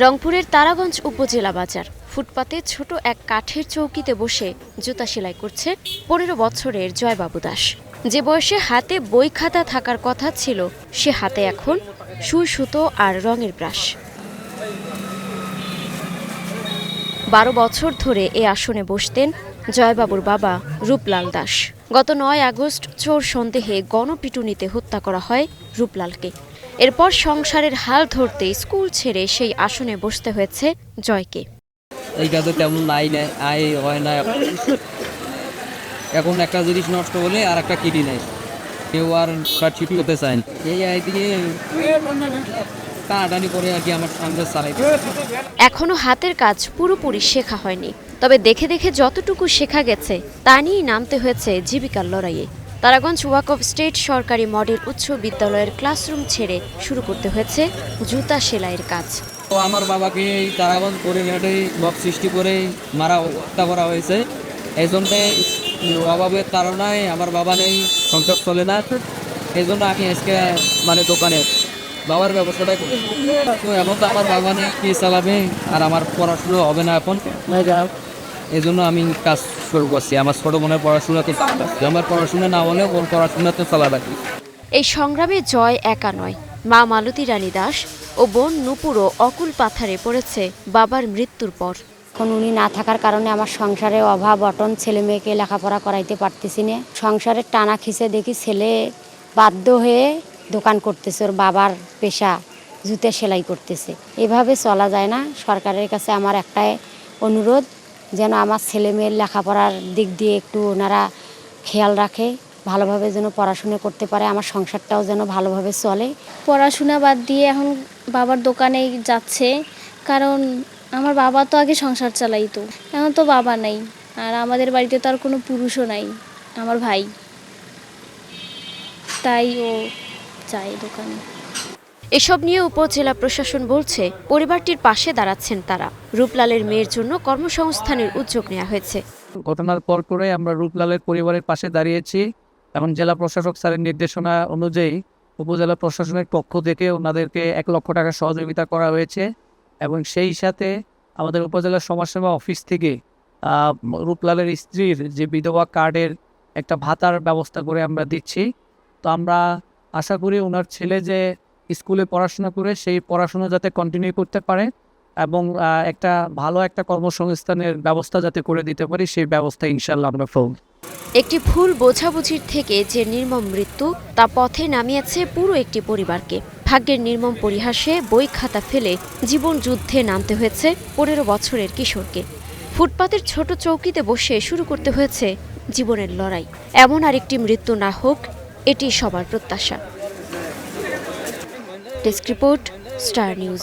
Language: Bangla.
রংপুরের তারাগঞ্জ উপজেলা বাজার ফুটপাতে ছোট এক কাঠের চৌকিতে বসে জুতা সেলাই করছে ১৫ বছরের জয়বাবু দাস। যে বয়সে হাতে বই খাতা থাকার কথা ছিল, সে হাতে এখন সুই সুতো আর রঙের ব্রাশ। ১২ বছর ধরে এ আসনে বসতেন জয়বাবুর বাবা রূপলাল দাস। গত ৯ আগস্ট চোর সন্দেহে গণপিটুনিতে হত্যা করা হয় রূপলালকে। এরপর সংসারের হাল ধরতে স্কুল ছেড়ে সেই আসনে বসতে হয়েছে জয়কে। এইটা তো তেমন আয় হয় না। এখন একটা জিনিস নষ্ট হলে আর একটা কিনি নেয়, কেউ আর ঠিক করতে চায় না। এই আয় দিয়ে টানাটানি করে আর কি আমার সংসার চালাই। এখনো হাতের কাজ পুরোপুরি শেখা হয়নি, তবে দেখে দেখে যতটুকু শেখা গেছে তা নিয়েই নামতে হয়েছে জীবিকার লড়াইয়ে। তারাগঞ্জ ওয়াকফ স্টেট সরকারি মডেল উচ্চ বিদ্যালয়ের ক্লাসরুম ছেড়ে শুরু করতে হয়েছে জুতা সেলাইয়ের কাজ। তো আমার বাবাকে এই তারাগঞ্জ পরিঘাটে বক সৃষ্টি করে হত্যা করা হয়েছে। এই জন্য অভাবের কারণে আমার বাবা নেই, সংসার চলে না। এই জন্য আমি আজকে দোকানে বাবার ব্যবস্থাটা করি। তো এখন তো আমার বাবা নেই, কি চালাবে, আর আমার পড়াশুনো হবে না এখন। এই জন্য আমি কাজ শুরু করছি। আমার ছোট বোনের পড়াশোনাতে আমার পড়াশোনা না হলে ওর পড়াশোনাতে চালাবে। এই সংগ্রামে জয় একা নয়, মা মালতী রানী দাস ও বোন নুপুরও অকুল পাথারে পড়েছে বাবার মৃত্যুর পর। এখন উনি না থাকার কারণে আমার সংসারে অভাব অটন, ছেলে মেয়েকে লেখাপড়া করাইতে পারতেছি না। সংসারের টানা খিচে দেখি ছেলে বাধ্য হয়ে দোকান করতেছে, ওর বাবার পেশা জুতে সেলাই করতেছে। এভাবে চলা যায় না। সরকারের কাছে আমার একটাই অনুরোধ, যেন আমার ছেলে মেয়ের লেখাপড়ার দিক দিয়ে একটু ওনারা খেয়াল রাখে, ভালোভাবে যেন পড়াশোনা করতে পারে, আমার সংসারটাও যেন ভালোভাবে চলে। পড়াশোনা বাদ দিয়ে এখন বাবার দোকানে যাচ্ছে, কারণ আমার বাবা তো আগে সংসার চালাইতো, এখন তো বাবা নাই, আর আমাদের বাড়িতে তো আর কোনো পুরুষও নাই, আমার ভাই, তাই ও যায় দোকানে। এসব নিয়ে উপজেলা প্রশাসন বলছে, পরিবারটির পাশে দাঁড়াচ্ছেন তারা। রূপলালের মেয়ের জন্য কর্মসংস্থানের উদ্যোগ নেওয়া হয়েছে। ঘটনার পর করে আমরা রূপলালের পরিবারের পাশে দাঁড়িয়েছি। এখন জেলা প্রশাসক স্যারের নির্দেশনা অনুযায়ী উপজেলা প্রশাসনের পক্ষ থেকে ওনাদেরকে ১ লক্ষ টাকা সহযোগিতা করা হয়েছে, এবং সেই সাথে আমাদের উপজেলা সমাজসেবা অফিস থেকে রূপলালের স্ত্রীর যে বিধবা কার্ডের একটা ভাতার ব্যবস্থা করে আমরা দিচ্ছি। তো আমরা আশা করি ওনার ছেলে যে স্কুলে পড়াশোনা করে সেই পড়াশোনা যাতে কন্টিনিউ করতে পারে, এবং একটা ভালো একটা কর্মসংস্থানের ব্যবস্থা যাতে করে দিতে পারি, সেই ব্যবস্থা ইনশাল্লাহ আমরা করব। একটি ভুল বোঝাবুঝির থেকে যে নির্মম মৃত্যু, তা পথে নামিয়েছে পুরো একটি পরিবারকে। ভাগ্যের নির্মম পরিহাসে বই খাতা ফেলে জীবন যুদ্ধে নামতে হয়েছে ১৫ বছরের কিশোরকে। ফুটপাতের ছোট চৌকিতে বসে শুরু করতে হয়েছে জীবনের লড়াই। এমন আরেকটি মৃত্যু না হোক, এটি সবার প্রত্যাশা। Desk report, star news.